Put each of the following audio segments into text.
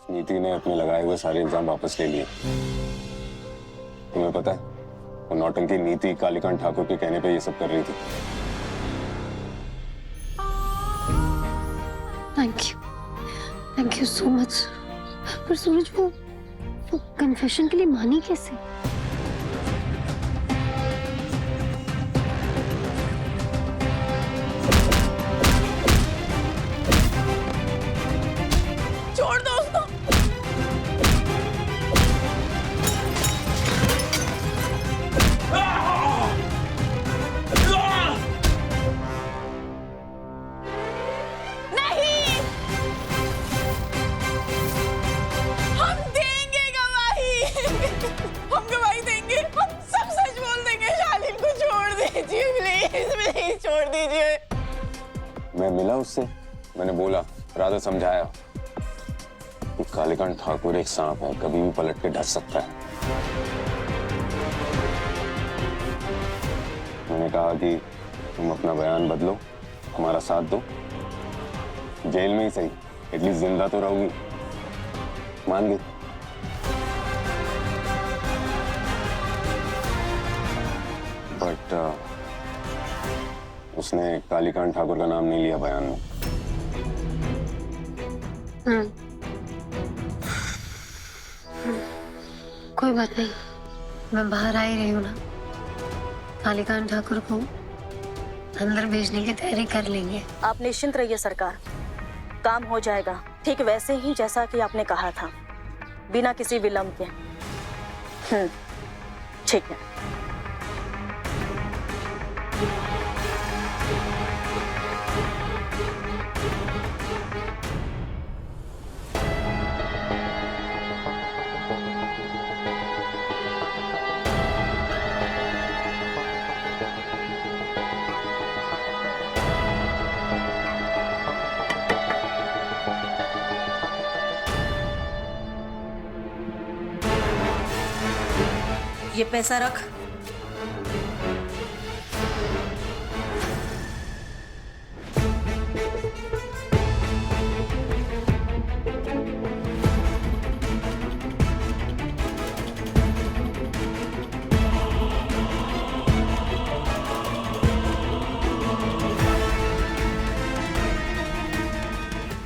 नीति ने अपने लगाए हुए सारे इल्जाम वापस ले लिए। तुम्हें पता है, वो नौटंकी नीति कालीकांत ठाकुर के कहने पे ये सब कर रही थी। Thank you so much. पर सूरज, वो कन्फेशन के लिए मानी कैसे? छोड़ दो उसको। नहीं, हम देंगे गवाही। हम गवाही देंगे, हम सब सच बोल देंगे। शालीन को छोड़ दीजिए प्लीज, प्लीज छोड़ दीजिए। मैं मिला उससे, मैंने बोला, राधा समझाया कि कालीकांत ठाकुर एक सांप है, कभी भी पलट के ढस सकता है। मैंने कहा कि तुम अपना बयान बदलो, हमारा साथ दो, जेल में ही सही, एटलीस्ट जिंदा तो रहोगी। मान गई। बट उसने कालीकांत ठाकुर का नाम नहीं लिया बयान में। कोई बात नहीं, मैं बाहर आ ही रही हूँ ना। कालीकांत ठाकुर को अंदर भेजने की तैयारी कर लेंगे। आप निश्चिंत रहिए सरकार, काम हो जाएगा ठीक वैसे ही जैसा कि आपने कहा था, बिना किसी विलंब के। ठीक है। ये पैसा रख।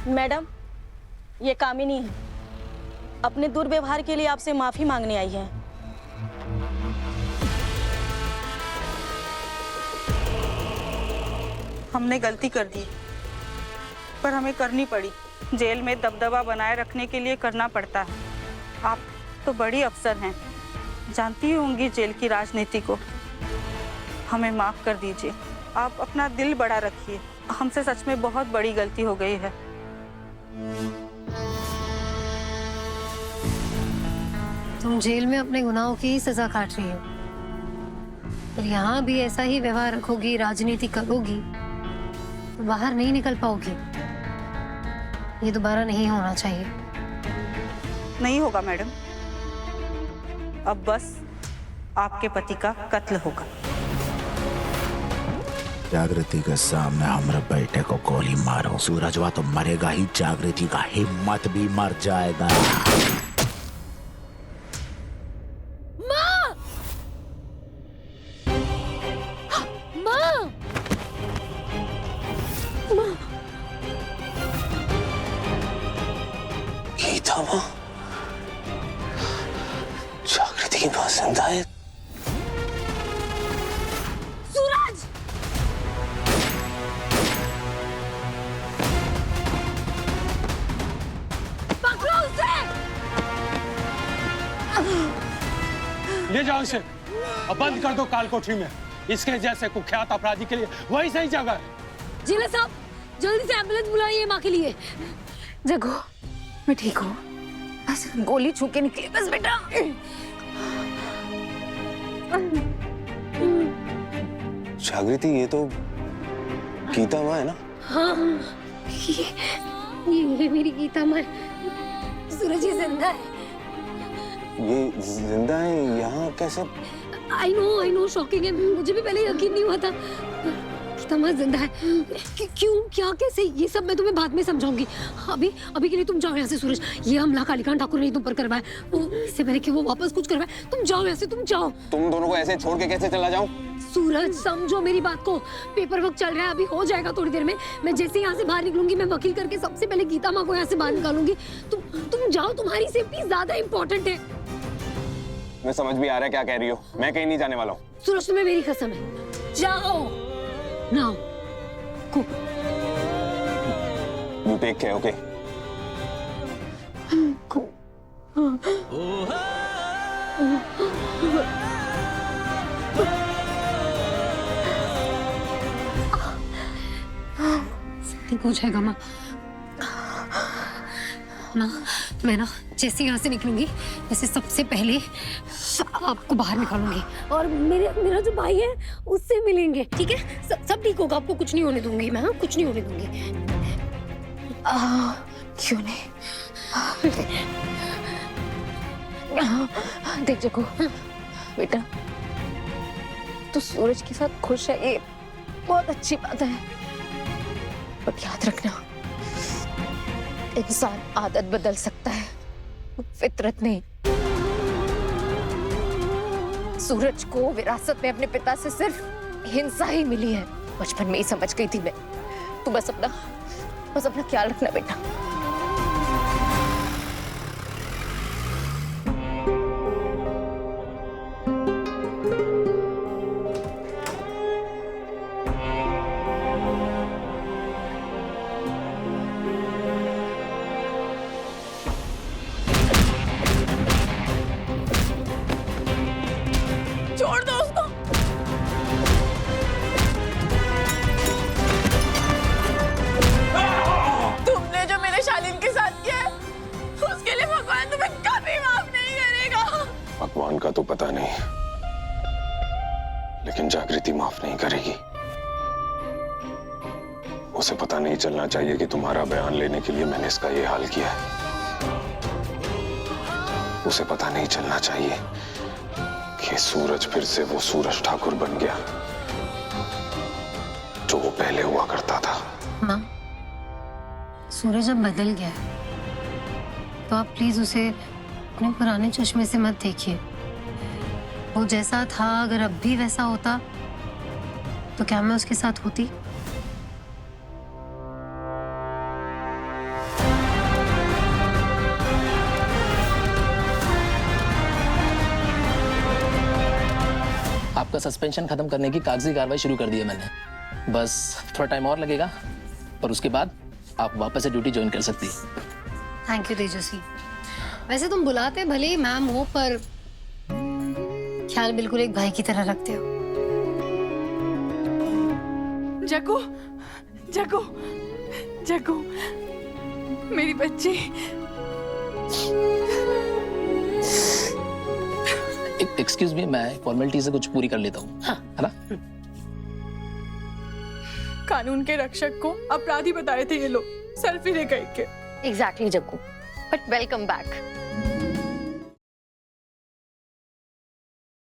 मैडम, ये कामिनी है, अपने दुर्व्यवहार के लिए आपसे माफी मांगने आई है। हमने गलती कर दी, पर हमें करनी पड़ी। जेल में दबदबा बनाए रखने के लिए करना पड़ता है। आप तो बड़ी अफसर हैं, जानती होंगी जेल की राजनीति को। हमें माफ कर दीजिए, आप अपना दिल बड़ा रखिए। हमसे सच में बहुत बड़ी गलती हो गई है। तुम जेल में अपने गुनाहों की ही सजा काट रही हो, पर यहाँ भी ऐसा ही व्यवहार रखोगी, राजनीति करोगी तो बाहर नहीं निकल पाओगी। ये दोबारा नहीं होना चाहिए। नहीं होगा मैडम, अब बस आपके पति का कत्ल होगा। जागृति के सामने हमरा बेटे को गोली मारो, सूरजवा तो मरेगा ही, जागृति का हिम्मत भी मर जाएगा। माँ! माँ! माँ! गीता माँ, जागृति की माँ जिंदा है। सूरज! पकड़ो उसे! ले जाओ इसे और बंद कर दो काल कोठरी में। इसके जैसे कुख्यात अपराधी के लिए वही सही जगह है। जिला साहब, जल्दी से एम्बुलेंस बुलाइए माँ के लिए। जगो, मैं ठीक हूँ, बस गोली छू के निकली बस बेटा। जागृति, ये तो गीता माँ है ना? हाँ, ये मेरी गीता माँ। सूरज ये जिंदा है। ये जिंदा है? यहाँ कैसे? आई नो शॉकिंग है, मुझे भी पहले यकीन नहीं हुआ था। गीता तमा जिंदा है। क्यों, क्या, कैसे, ये सब मैं तुम्हें बाद में समझाऊंगी। अभी के लिए तुम जाओ यहाँ से सूरज। ये हमला कालीकांत ठाकुर ने तुम पर करवाया, वो इससे पहले कि वो वापस कुछ करवाए। तुम जाओ यहाँ से, तुम जाओ। तुम दोनों को ऐसे छोड़ के कैसे चला जाऊं? सूरज समझो मेरी बात को, पेपर वर्क चल रहा है, अभी हो जाएगा थोड़ी देर में। मैं जैसे यहाँ से बाहर निकलूंगी, मैं वकील करके सबसे पहले गीता माँ को यहाँ से बाहर निकालूंगी। तुम जाओ, तुम्हारी सेफ्टी ज्यादा इंपॉर्टेंट है। मैं समझ भी आ रहा है क्या कह रही हो, मैं कहीं नहीं जाने वाला हूँ। सूरज तुम्हें मेरी कसम है, जाओ now go. You take care, okay? ठीक हो जाएगा माँ। मैं ना जैसे यहाँ से निकलूंगी, वैसे सबसे पहले आपको बाहर निकालूंगी और मेरा जो भाई है उससे मिलेंगे, ठीक है? सब ठीक होगा, आपको कुछ नहीं होने दूंगी मैं, हाँ? कुछ नहीं होने दूंगी। क्यों नहीं? देख जग्गू, बेटा तू सूरज के साथ खुश है, ये बहुत अच्छी बात है, पर याद रखना इंसान आदत बदल सकता है, फितरत नहीं। सूरज को विरासत में अपने पिता से सिर्फ हिंसा ही मिली है, बचपन में ही समझ गई थी मैं। तू बस अपना ख्याल रखना बेटा। छोड़ दो उसको। तुमने जो मेरे शालीन के साथ किया है, उसके लिए भगवान तुम्हें कभी माफ नहीं करेगा। भगवान का तो पता नहीं, लेकिन जागृति माफ नहीं करेगी। उसे पता नहीं चलना चाहिए कि तुम्हारा बयान लेने के लिए मैंने इसका ये हाल किया है। उसे पता नहीं चलना चाहिए कि सूरज फिर से वो सूरज ठाकुर बन गया जो वो पहले हुआ करता था। माँ, सूरज अब बदल गया है, तो आप प्लीज उसे अपने पुराने चश्मे से मत देखिए। वो जैसा था अगर अब भी वैसा होता तो क्या मैं उसके साथ होती? आपका सस्पेंशन खत्म करने की कागजी कार्रवाई शुरू कर दी है मैंने। बस थोड़ा टाइम और लगेगा, पर उसके बाद आप वापस से ड्यूटी ज्वाइन कर सकती है। थैंक यू तेजस्वी। वैसे तुम बुलाते भले ही मैम हो, पर ख्याल बिल्कुल एक भाई की तरह रखते हो। जग्गू, जग्गू, जग्गू, मेरी बच्ची। एक्सक्यूज मी, मैं फॉर्मेलिटी से कुछ पूरी कर लेता हूँ, हाँ, है ना? कानून के रक्षक को अपराधी बता रहे थे ये लोग, सेल्फी ले गए के। Exactly Jaggu, but welcome back.